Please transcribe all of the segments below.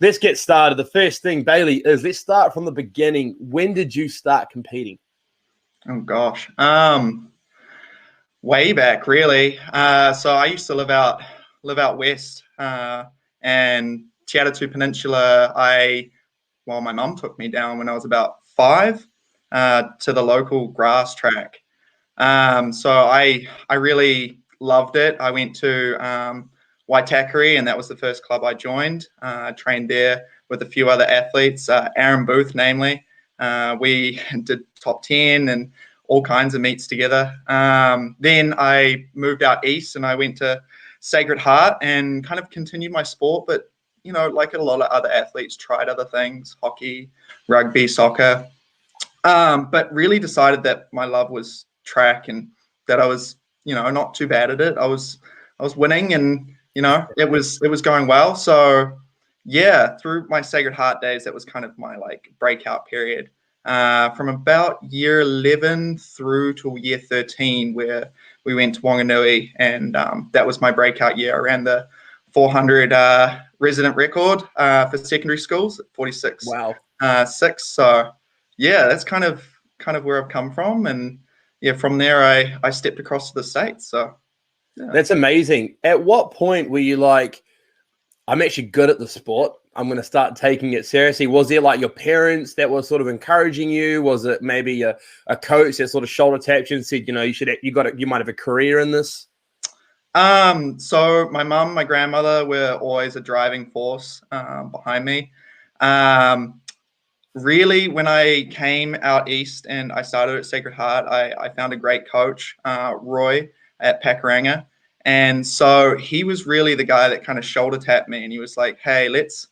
let's get started. The first thing, Bailey, is let's start from the beginning. When did you start competing? Oh gosh, way back really. So I used to live out west, and Te Peninsula. My mum took me down when I was about 5 to the local grass track. So I really loved it. I went to Waitakere, and that was the first club I joined. Trained there with a few other athletes, Aaron Booth, namely. We did top 10 and all kinds of meets together. Then I moved out east and I went to Sacred Heart and kind of continued my sport. But, you know, like a lot of other athletes, tried other things, hockey, rugby, soccer. But really decided that my love was track and that I was, you know, not too bad at it. I was winning and, you know, it was going well. So yeah, through my Sacred Heart days, that was kind of my like breakout period. From about year 11 through to year 13, where we went to Wanganui, and that was my breakout year. I ran the 400 resident record for secondary schools at 46. Wow. 6. So yeah, that's kind of where I've come from, and yeah, from there I stepped across to the States. So yeah. That's amazing. At what point were you like, I'm actually good at the sport, I'm going to start taking it seriously? Was there like your parents that were sort of encouraging you? Was it maybe a coach that sort of shoulder tapped you and said, you know, you might have a career in this? So my mum, my grandmother were always a driving force behind me. Really, when I came out east and I started at Sacred Heart, I found a great coach, Roy at Pakuranga. And so he was really the guy that kind of shoulder tapped me, and he was like, hey, let's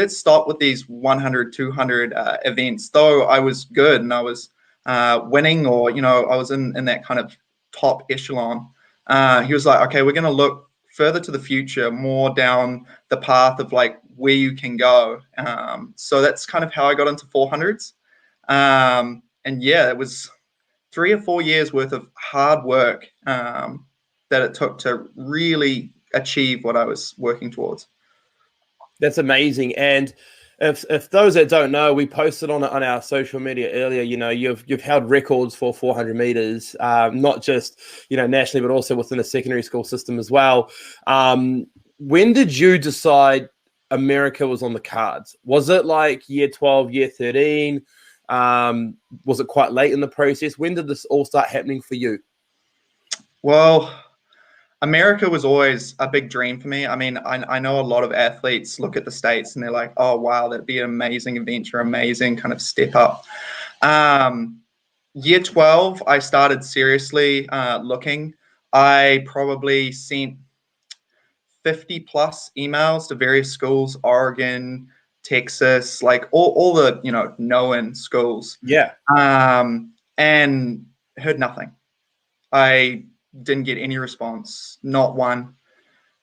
stop with these 100, 200 events. Though I was good and I was winning, or, you know, I was in that kind of top echelon. He was like, okay, we're going to look further to the future, more down the path of like where you can go. So that's kind of how I got into 400s. And yeah, it was 3 or 4 years worth of hard work that it took to really achieve what I was working towards. That's amazing. And if those that don't know, we posted on our social media earlier, you know, you've held records for 400 meters, not just, you know, nationally, but also within the secondary school system as well. When did you decide America was on the cards? Was it like year 12, year 13? Was it quite late in the process? When did this all start happening for you? Well, America was always a big dream for me. I mean, I know a lot of athletes look at the States and they're like, oh, wow, that'd be an amazing adventure, amazing kind of step up. Year 12, I started seriously looking. I probably sent 50 plus emails to various schools, Oregon, Texas, like all the, you know, known schools. Yeah. And heard nothing. I didn't get any response, not one.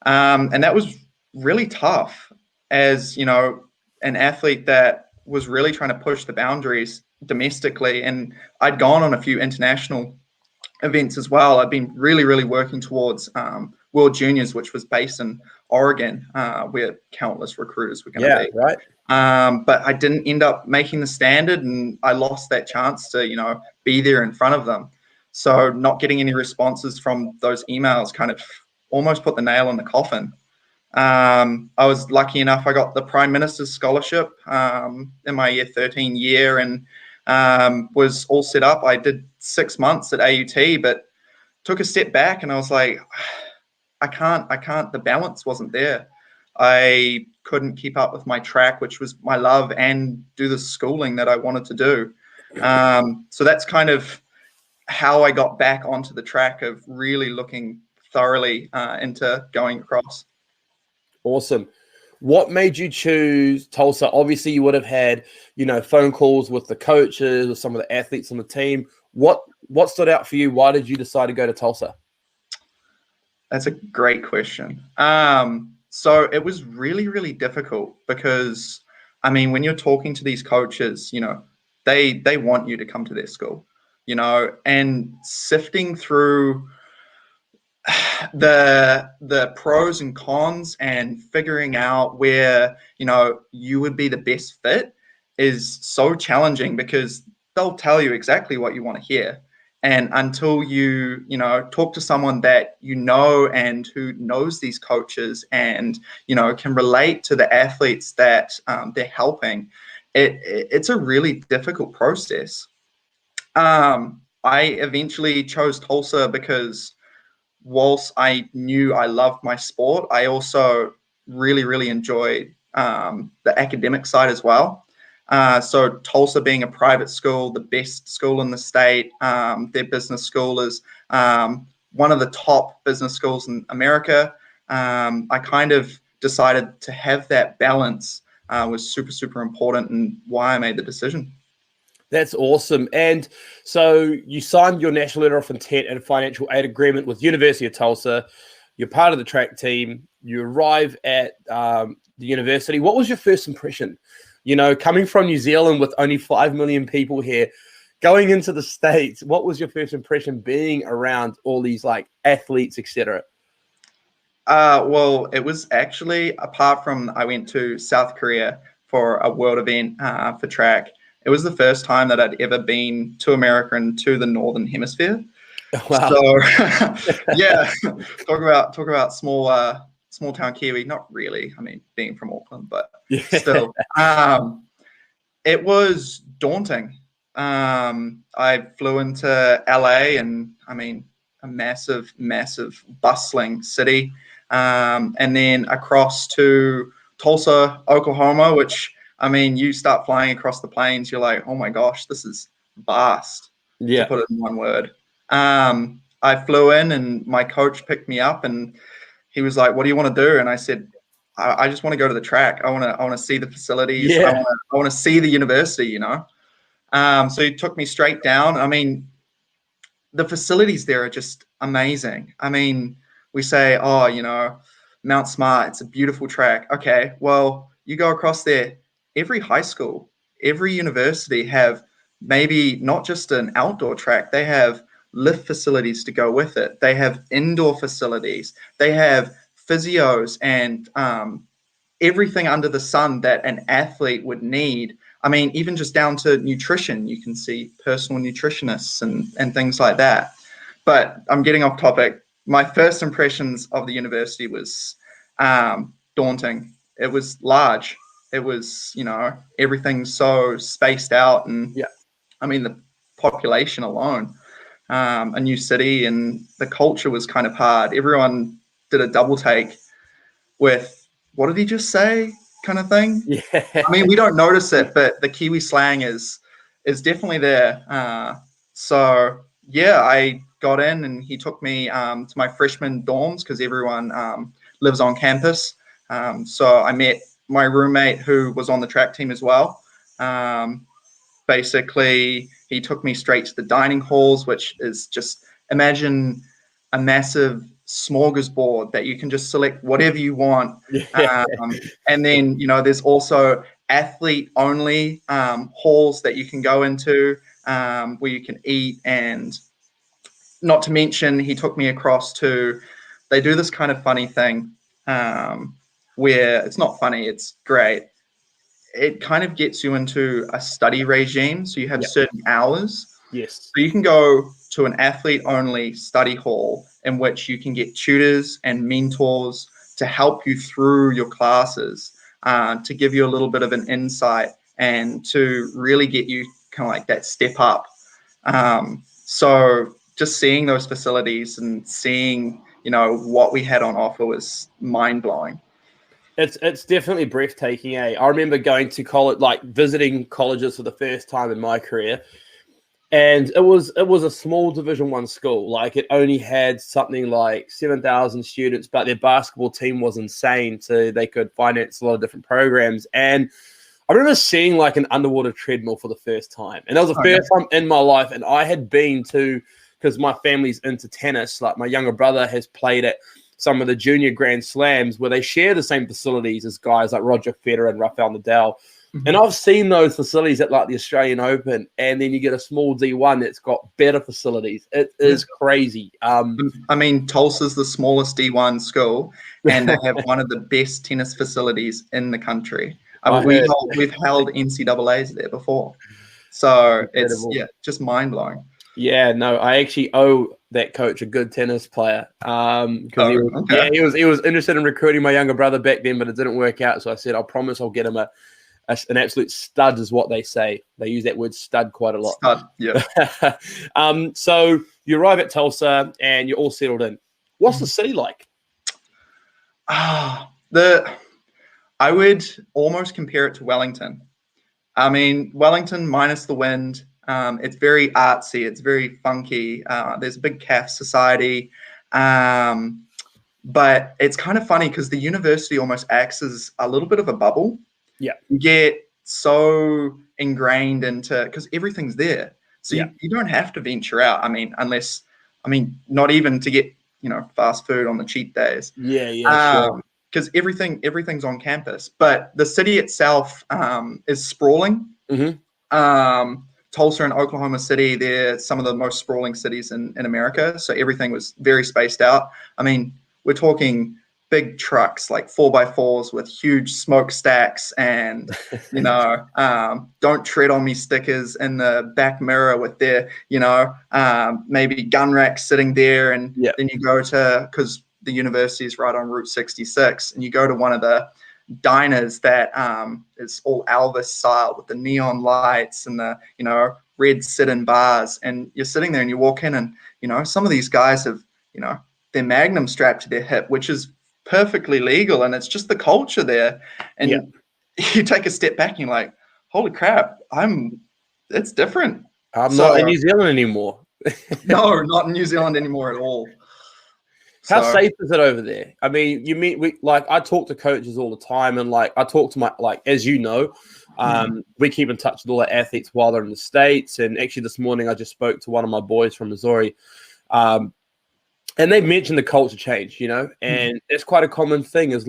And that was really tough as, you know, an athlete that was really trying to push the boundaries domestically. And I'd gone on a few international events as well. I've been really, really working towards World Juniors, which was based in Oregon, where countless recruiters were going to be. Right. But I didn't end up making the standard, and I lost that chance to, you know, be there in front of them. So not getting any responses from those emails kind of almost put the nail in the coffin. I was lucky enough, I got the Prime Minister's scholarship in my year 13 year, and was all set up. I did 6 months at AUT, but took a step back and I was like, I can't, the balance wasn't there. I couldn't keep up with my track, which was my love, and do the schooling that I wanted to do. So that's kind of how I got back onto the track of really looking thoroughly into going across. Awesome. What made you choose Tulsa? Obviously, you would have had, you know, phone calls with the coaches or some of the athletes on the team. What stood out for you? Why did you decide to go to Tulsa? That's a great question. So it was really, really difficult because, I mean, when you're talking to these coaches, you know, they want you to come to their school, you know, and sifting through the pros and cons and figuring out where you would be the best fit is so challenging, because they'll tell you exactly what you want to hear, and until you talk to someone that and who knows these coaches and can relate to the athletes that they're helping, it's a really difficult process. I eventually chose Tulsa because whilst I knew I loved my sport, I also really, really enjoyed the academic side as well. So Tulsa being a private school, the best school in the state, their business school is one of the top business schools in America. I kind of decided to have that balance was super, super important, and why I made the decision. That's awesome. And so you signed your national letter of intent and financial aid agreement with University of Tulsa. You're part of the track team. You arrive at the university. What was your first impression? Coming from New Zealand with only 5 million people here, going into the States, what was your first impression being around all these like athletes, etc.? Well, it was actually, apart from I went to South Korea for a world event for track, it was the first time that I'd ever been to America and to the Northern Hemisphere. Wow. So, yeah, talk about small town Kiwi. Not really. I mean, being from Auckland, but still, it was daunting. I flew into LA, and I mean, a massive, massive, bustling city, and then across to Tulsa, Oklahoma, which, I mean, you start flying across the plains, you're like, oh my gosh, this is vast, to put it in one word. I flew in, and my coach picked me up, and he was like, what do you want to do? And I said, I just want to go to the track. I want to see the facilities. Yeah. I want to see the university, So he took me straight down. I mean, the facilities there are just amazing. I mean, we say, Mount Smart, it's a beautiful track. Okay, well, you go across there, every high school, every university have maybe not just an outdoor track, they have lift facilities to go with it. They have indoor facilities. They have physios and everything under the sun that an athlete would need. I mean, even just down to nutrition, you can see personal nutritionists and things like that. But I'm getting off topic. My first impressions of the university was daunting. It was large. It was, everything's so spaced out. And I mean, the population alone, a new city, and the culture was kind of hard. Everyone did a double take with, what did he just say, kind of thing. Yeah. I mean, we don't notice it, but the Kiwi slang is definitely there. So yeah, I got in, and he took me to my freshman dorms, because everyone lives on campus. So I met my roommate, who was on the track team as well. Basically, he took me straight to the dining halls, which is just, imagine a massive smorgasbord that you can just select whatever you want. And then, there's also athlete only halls that you can go into where you can eat. And not to mention, he took me across to, they do this kind of funny thing where it's not funny, it's great. It kind of gets you into a study regime. So you have certain hours. Yes. So you can go to an athlete-only study hall in which you can get tutors and mentors to help you through your classes, to give you a little bit of an insight and to really get you kind of like that step up. So just seeing those facilities and seeing, what we had on offer was mind-blowing. It's definitely breathtaking. I remember going to college, like visiting colleges for the first time in my career. And it was a small Division I school. Like, it only had something like 7,000 students, but their basketball team was insane, so they could finance a lot of different programs. And I remember seeing like an underwater treadmill for the first time, and that was the first time in my life. And I had been to, because my family's into tennis. Like, my younger brother has played at some of the junior Grand Slams where they share the same facilities as guys like Roger Federer and Rafael Nadal. And I've seen those facilities at like the Australian Open, and then you get a small D1 that's got better facilities. It is crazy. I mean, Tulsa's the smallest D1 school, and they have one of the best tennis facilities in the country. We've held NCAAs there before, so Incredible. it's just mind blowing. Yeah, no, I actually owe that coach a good tennis player. Because he was interested in recruiting my younger brother back then, but it didn't work out. So I said, I promise I'll get him an absolute stud, is what they say. They use that word stud quite a lot. Stud, yeah. So you arrive at Tulsa and you're all settled in. What's the city like? I would almost compare it to Wellington. I mean, Wellington minus the wind. It's very artsy. It's very funky. There's a big calf society. But it's kind of funny because the university almost acts as a little bit of a bubble. Yeah. You get so ingrained into, because everything's there. So you don't have to venture out. I mean, not even to get, fast food on the cheat days. Sure. Because everything's on campus. But the city itself is sprawling. Tulsa and Oklahoma City, they're some of the most sprawling cities in America. So everything was very spaced out. I mean, we're talking big trucks, like 4x4s with huge smokestacks and, don't tread on me stickers in the back mirror with their, maybe gun racks sitting there. And then you go to, because the university is right on Route 66, and you go to one of the diners that is all Elvis style with the neon lights and the red sit-in bars, and you're sitting there and you walk in and some of these guys have their Magnum strapped to their hip, which is perfectly legal, and it's just the culture there. And you take a step back and you're like, holy crap, it's different. I'm not in New Zealand anymore. No, not in New Zealand anymore at all. How safe is it over there? I mean, I talk to coaches all the time, and I talk to as we keep in touch with all the athletes while they're in the States. And actually this morning I just spoke to one of my boys from Missouri, and they mentioned the culture change, and it's quite a common thing, is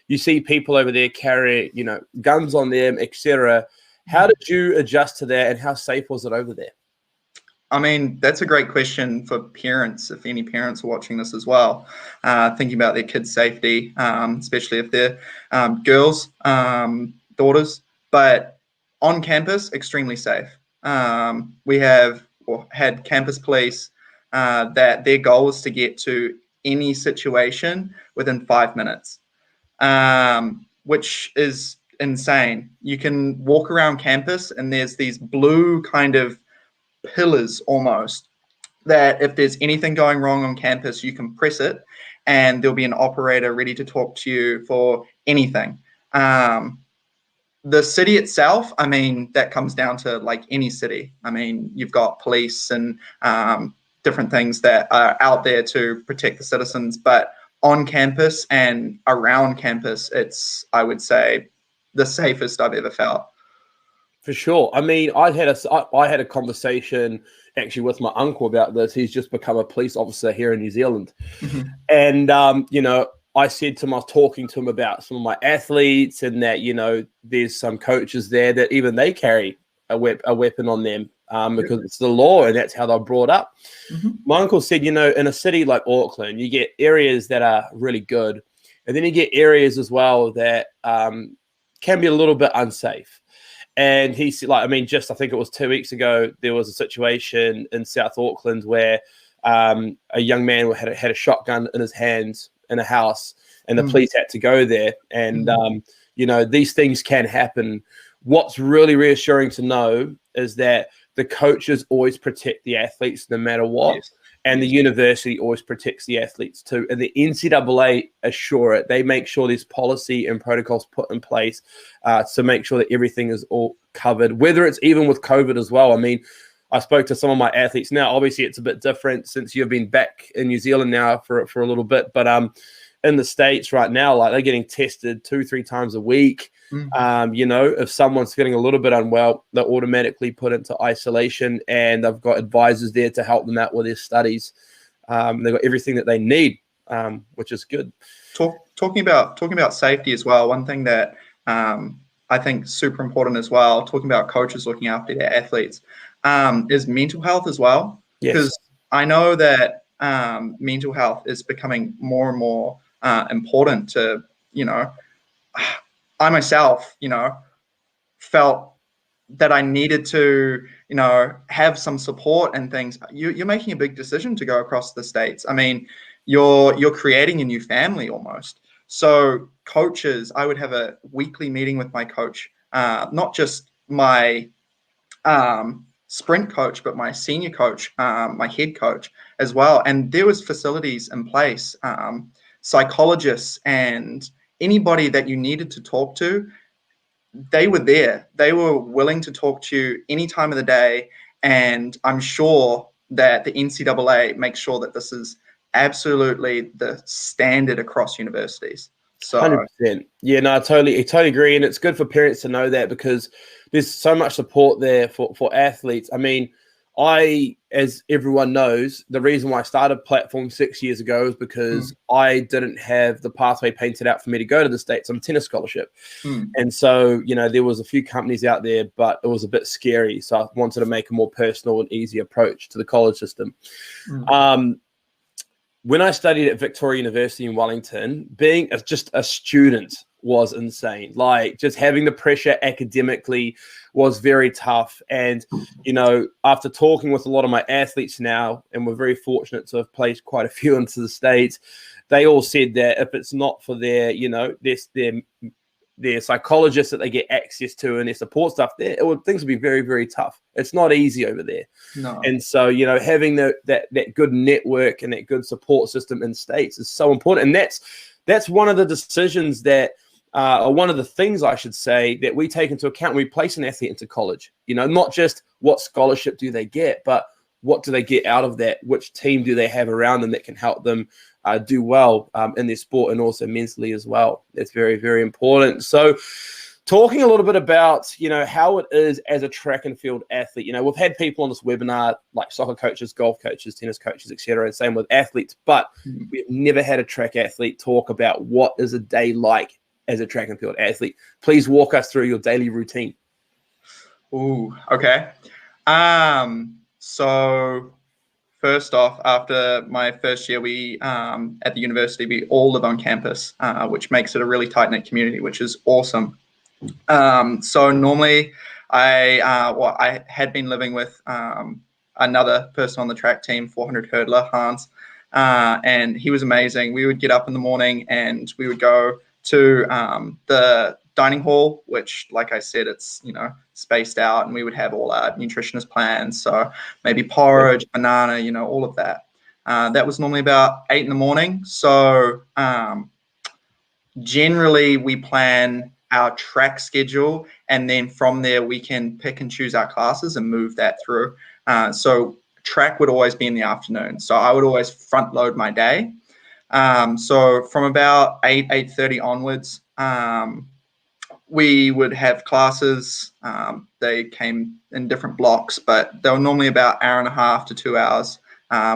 you see people over there carry, guns on them, etc. How did you adjust to that, and how safe was it over there? I mean, that's a great question for parents, if any parents are watching this as well, thinking about their kids' safety, especially if they're girls, daughters. But on campus, extremely safe. We had campus police that their goal is to get to any situation within 5 minutes, which is insane. You can walk around campus and there's these blue kind of pillars almost, that if there's anything going wrong on campus, you can press it and there'll be an operator ready to talk to you for anything. The city itself, I mean, that comes down to like any city. I mean, you've got police and different things that are out there to protect the citizens, but on campus and around campus, it's, I would say, the safest I've ever felt. For sure. I mean, I had a conversation actually with my uncle about this. He's just become a police officer here in New Zealand. And, I said to him, I was talking to him about some of my athletes, and that, there's some coaches there that even they carry a weapon on them because it's the law, and that's how they're brought up. My uncle said, in a city like Auckland, you get areas that are really good, and then you get areas as well that can be a little bit unsafe. And he said, I think it was 2 weeks ago, there was a situation in South Auckland where a young man had a shotgun in his hands in a house, and the police had to go there. And, these things can happen. What's really reassuring to know is that the coaches always protect the athletes no matter what. Yes. And the university always protects the athletes too. And the NCAA assure it. They make sure there's policy and protocols put in place to make sure that everything is all covered, whether it's even with COVID as well. I mean, I spoke to some of my athletes now. Obviously, it's a bit different since you've been back in New Zealand now for a little bit. But in the States right now, they're getting tested 2-3 times a week. If someone's feeling a little bit unwell, they're automatically put into isolation, and they've got advisors there to help them out with their studies. They've got everything that they need, which is good. Talking about safety as well. One thing that I think super important as well, talking about coaches looking after their athletes, is mental health as well. Yes. Because I know that mental health is becoming more and more important to, I myself, felt that I needed to, have some support and things. You're making a big decision to go across the States. I mean, you're creating a new family almost. So coaches, I would have a weekly meeting with my coach, not just my sprint coach, but my senior coach, my head coach as well. And there was facilities in place, psychologists and anybody that you needed to talk to. They were there. They were willing to talk to you any time of the day. And I'm sure that the NCAA makes sure that this is absolutely the standard across universities. So 100%. Yeah, no, I totally agree. And it's good for parents to know that, because there's so much support there for athletes. I mean, as everyone knows, the reason why I started Platform 6 years ago is because I didn't have the pathway painted out for me to go to the States on a tennis scholarship. And so, there was a few companies out there, but it was a bit scary. So I wanted to make a more personal and easy approach to the college system. When I studied at Victoria University in Wellington, being just a student was insane. Like, just having the pressure academically was very tough. And, after talking with a lot of my athletes now, and we're very fortunate to have placed quite a few into the States, they all said that if it's not for their psychologists that they get access to and their support stuff there, things would be very, very tough. It's not easy over there. No. And so, having that good network and that good support system in States is so important. And that's one of the decisions that, or one of the things I should say, that we take into account when we place an athlete into college. Not just what scholarship do they get, but what do they get out of that? Which team do they have around them that can help them do well in their sport, and also mentally as well? That's very, very important. So talking a little bit about, how it is as a track and field athlete. We've had people on this webinar, like soccer coaches, golf coaches, tennis coaches, etc., and same with athletes, but we've never had a track athlete talk about what is a day like as a track and field athlete. Please walk us through your daily routine. Ooh, okay. So first off, after my first year, we at the university, we all live on campus, which makes it a really tight-knit community, which is awesome. So normally I had been living with another person on the track team, 400 hurdler, Hans, and he was amazing. We would get up in the morning and we would go to the dining hall, which, like I said, it's, spaced out, and we would have all our nutritionist plans. So maybe porridge, banana, all of that. That was normally about 8 in the morning. So generally we plan our track schedule, and then from there we can pick and choose our classes and move that through. So track would always be in the afternoon. So I would always front load my day. So from about 8:30 onwards, we would have classes. They came in different blocks, but they were normally about 1.5 to 2 hours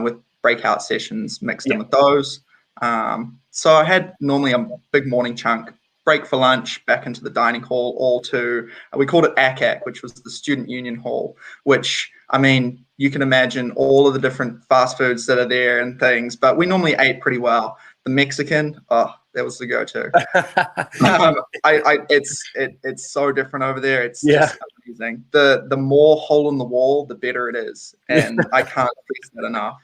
with breakout sessions mixed in with those. So I had normally a big morning chunk, break for lunch, back into the dining hall, all to, we called it ACAC, which was the Student Union Hall, which, I mean, you can imagine all of the different fast foods that are there and things, but we normally ate pretty well. The Mexican, that was the go-to. It's so different over there. It's just amazing. The more hole in the wall, the better it is, and I can't stress that enough.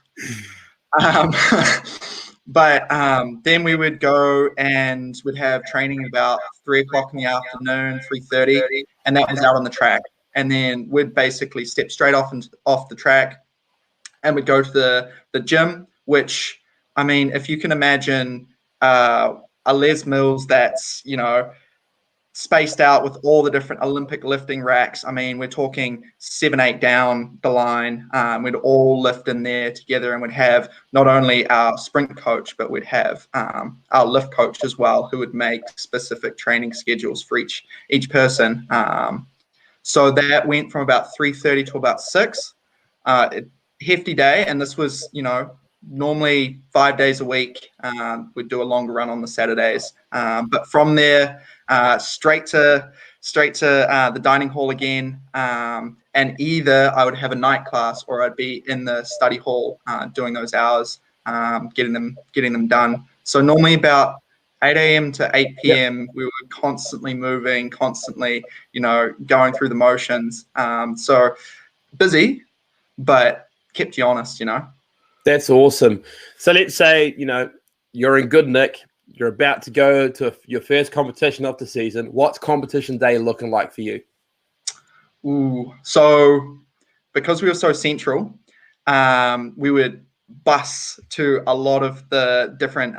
But then we would go and we'd have training about 3 o'clock in the afternoon, 3:30, and that was out on the track. And then we'd basically step straight off the track, and we'd go to the gym, which, I mean, if you can imagine a Les Mills that's, spaced out with all the different Olympic lifting racks. I mean, we're talking 7, 8 down the line. We'd all lift in there together, and we'd have not only our sprint coach, but we'd have our lift coach as well, who would make specific training schedules for each person. So that went from about 3:30 to about 6. Hefty day, and this was, normally 5 days a week. We'd do a longer run on the Saturdays, but from there, straight to the dining hall again. And either I would have a night class or I'd be in the study hall doing those hours, getting them done. So normally about 8 a.m. to 8 p.m. we were constantly moving, constantly, going through the motions. So busy, but kept you honest, That's awesome. So let's say, you're in good nick. You're about to go to your first competition of the season. What's competition day looking like for you? Ooh, so because we were so central, we would bus to a lot of the different,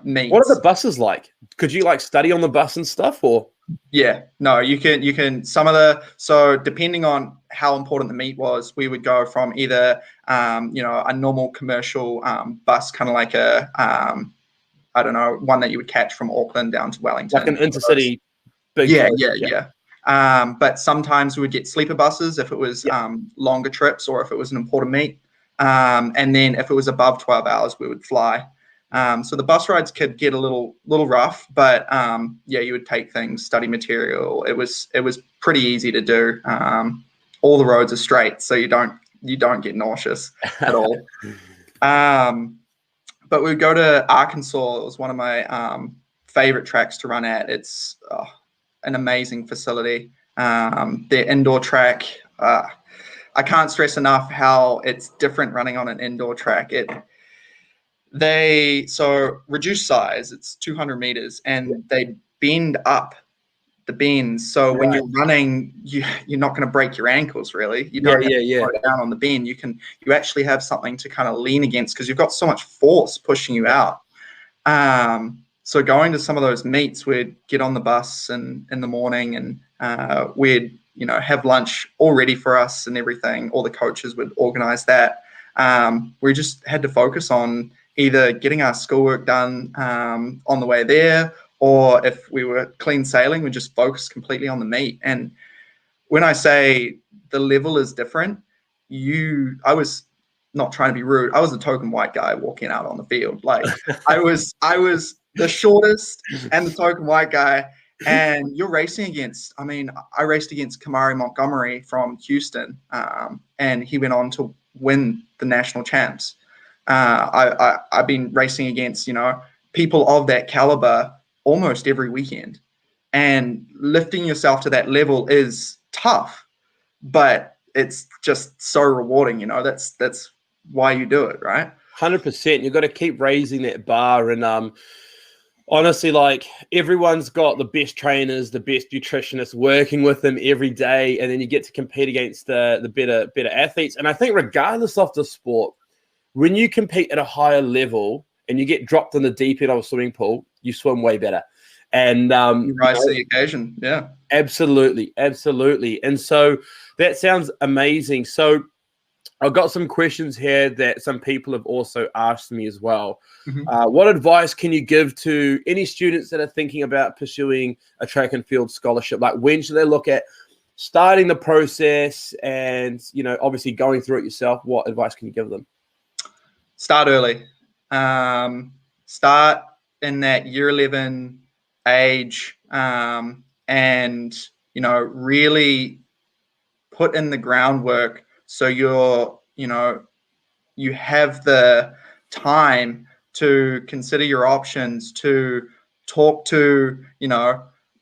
meets. What are the buses like? Could you study on the bus and stuff, or? Yeah, no, you can so depending on how important the meet was, we would go from either, a normal commercial bus, kind of like a, I don't know, one that you would catch from Auckland down to Wellington. Like an intercity big Yeah. But sometimes we would get sleeper buses if it was longer trips or if it was an important meet. And then if it was above 12 hours, we would fly. So the bus rides could get a little rough, but you would take things, study material. It was pretty easy to do. All the roads are straight, so you don't get nauseous at all. But we'd go to Arkansas. It was one of my favorite tracks to run at. It's an amazing facility. Their indoor track, I can't stress enough how it's different running on an indoor track. So reduced size, it's 200 meters, and they bend up the bends. So when you're running, you're not going to break your ankles, really. You don't have to slow down on the bend. You actually have something to kind of lean against because you've got so much force pushing you out. So going to some of those meets, we'd get on the bus in the morning, and we'd have lunch all ready for us and everything. All the coaches would organize that. We just had to focus on either getting our schoolwork done on the way there, or if we were clean sailing, we just focused completely on the meet. And when I say the level is different, I was not trying to be rude. I was a token white guy walking out on the field. Like I was the shortest and the token white guy. And you're racing against, I raced against Kamari Montgomery from Houston, and he went on to win the national champs. I've been racing against, people of that caliber almost every weekend, and lifting yourself to that level is tough, but it's just so rewarding. That's why you do it, right? 100%. You've got to keep raising that bar. And honestly, everyone's got the best trainers, the best nutritionists working with them every day, and then you get to compete against the better athletes. And I think regardless of the sport, when you compete at a higher level and you get dropped in the deep end of a swimming pool, you swim way better. And you rise to the occasion. Yeah, absolutely. And so that sounds amazing. So I've got some questions here that some people have also asked me as well. Mm-hmm. What advice can you give to any students that are thinking about pursuing a track and field scholarship? Like, when should they look at starting the process and, obviously going through it yourself? What advice can you give them? Start early. Start in that year 11 age, and really put in the groundwork so you have the time to consider your options, to talk to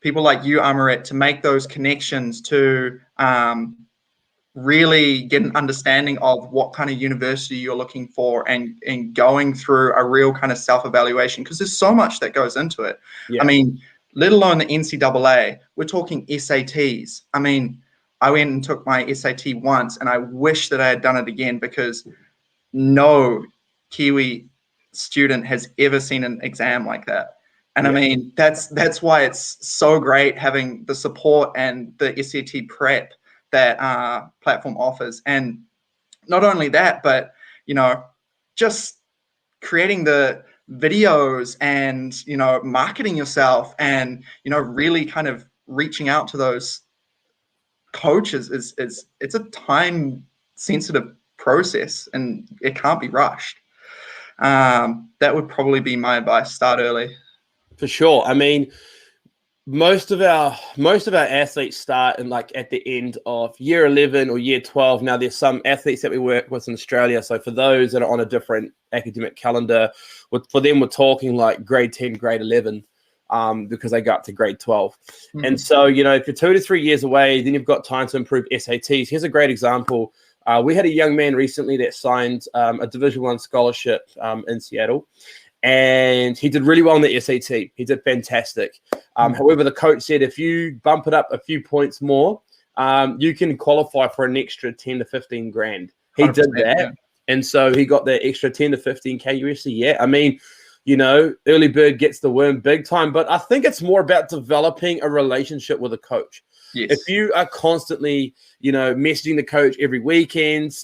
people like you, Amaret, to make those connections, to really get an understanding of what kind of university you're looking for, and going through a real kind of self-evaluation, because there's so much that goes into it. Yeah. Let alone the NCAA, we're talking SATs. I went and took my SAT once, and I wish that I had done it again, because no Kiwi student has ever seen an exam like that. And that's why it's so great having the support and the SAT prep that platform offers. And not only that, but just creating the videos and marketing yourself, and really kind of reaching out to those coaches is it's a time sensitive process and it can't be rushed. That would probably be my advice. Start early. For sure. I mean, most of our athletes start in like at the end of year 11 or year 12. Now there's some athletes that we work with in Australia. So for those that are on a different academic calendar, for them, we're talking like grade 10, grade 11, because they go up to grade 12. Mm-hmm. And so, you know, if you're 2 to 3 years away, then you've got time to improve SATs. Here's a great example. We had a young man recently that signed a Division I scholarship in Seattle. And he did really well in the SAT. He did fantastic. However, the coach said, if you bump it up a few points more, you can qualify for an extra 10 to 15 grand. He did that. Yeah. And so he got the extra 10 to 15K USD. Yeah. I mean, you know, early bird gets the worm big time. But I think it's more about developing a relationship with a coach. Yes. If you are constantly, you know, messaging the coach every weekend,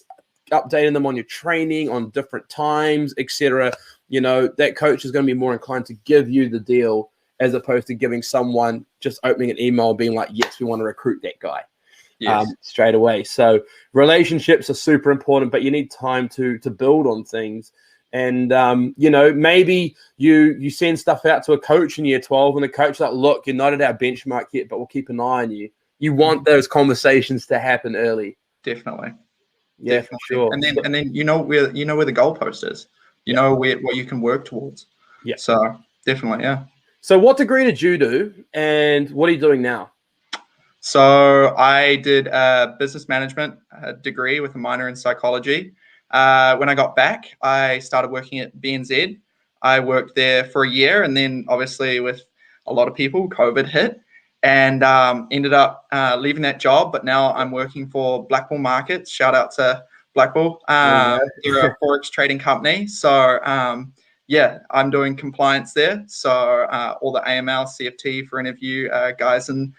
updating them on your training, on different times, etc., you know, that coach is going to be more inclined to give you the deal as opposed to giving someone just opening an email being like, yes, we want to recruit that guy. Yes. Straight away. So relationships are super important, but you need time to build on things. And, you know, maybe you send stuff out to a coach in year 12 and the coach is like, look, you're not at our benchmark yet, but we'll keep an eye on you. You want those conversations to happen early. Definitely. Yeah, Definitely. for sure. And then you know where the goalpost is. You know what you can work towards. Yeah. So definitely, yeah. So what degree did you do and what are you doing now? So I did a business management degree with a minor in psychology. When I got back, I started working at BNZ. I worked there for a year, and then obviously with a lot of people, COVID hit, and ended up leaving that job. But now I'm working for Blackbull Markets. Shout out to Blackbull. They're a forex trading company. So yeah, I'm doing compliance there. So all the AML, CFT for any of you guys, and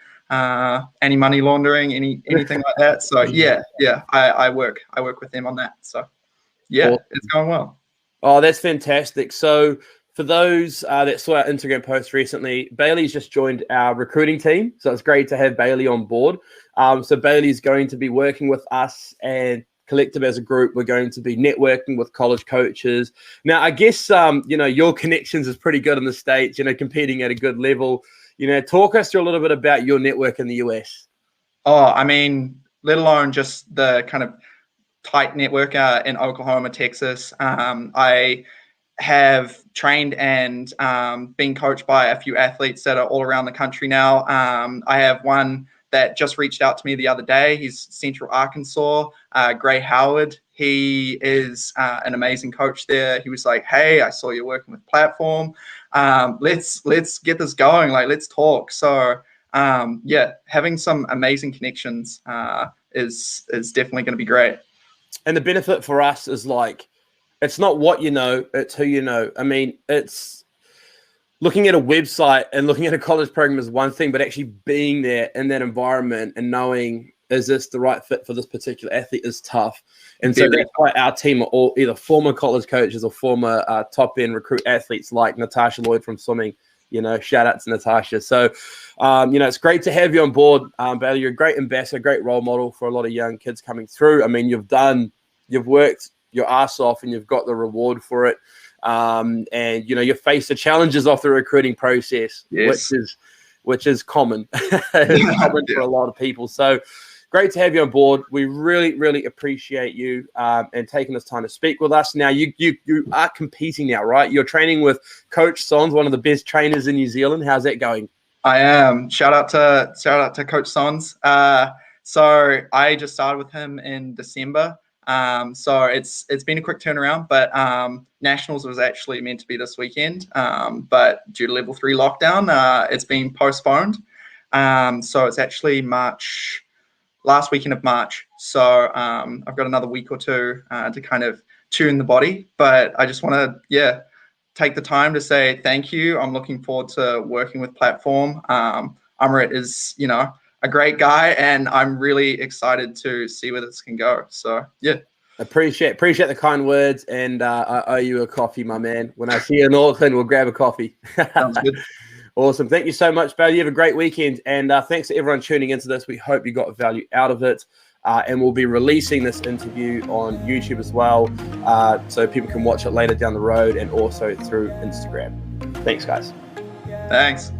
any money laundering, anything like that. So yeah, I work with them on that. So yeah, awesome. It's going well. Oh, that's fantastic. So for those that saw our Instagram post recently, Bailey's just joined our recruiting team. So it's great to have Bailey on board. So Bailey's going to be working with us and Collective as a group. We're going to be networking with college coaches. Now, I guess, you know, your connections is pretty good in the States, you know, competing at a good level. You know, talk us through a little bit about your network in the US. Oh, I mean, let alone just the kind of tight network in Oklahoma, Texas. I have trained and been coached by a few athletes that are all around the country now. I have one that just reached out to me the other day. He's Central Arkansas, Gray Howard. He is an amazing coach there. He was like, hey, I saw you working with Platform. Let's get this going. Like, let's talk. So yeah, having some amazing connections is definitely going to be great. And the benefit for us is like, it's not what you know, it's who you know. I mean, it's looking at a website and looking at a college program is one thing, but actually being there in that environment and knowing, is this the right fit for this particular athlete is tough. And so that's why our team are all either former college coaches or former top-end recruit athletes like Natasha Lloyd from swimming. You know, shout out to Natasha. So, you know, it's great to have you on board, Bailey. You're a great ambassador, great role model for a lot of young kids coming through. I mean, you've worked your ass off and you've got the reward for it. And, you know, you face the challenges of the recruiting process, yes. which is common, common for a lot of people. So great to have you on board. We really, really appreciate you and taking this time to speak with us. Now, you are competing now, right? You're training with Coach Sons, one of the best trainers in New Zealand. How's that going? I am. Shout out to Coach Sons. So I just started with him in December. So it's been a quick turnaround, but Nationals was actually meant to be this weekend, but due to level 3 lockdown, it's been postponed. So it's actually last weekend of March. So I've got another week or two to kind of tune the body, but I just want to, take the time to say thank you. I'm looking forward to working with Platform. Amrit is, you know, a great guy, and I'm really excited to see where this can go. So, yeah. Appreciate the kind words, and I owe you a coffee, my man. When I see you in Auckland, we'll grab a coffee. Sounds good. Awesome. Thank you so much, Bailey. You have a great weekend, and thanks to everyone tuning into this. We hope you got value out of it. and we'll be releasing this interview on YouTube as well, so people can watch it later down the road and also through Instagram. Thanks, guys. Thanks.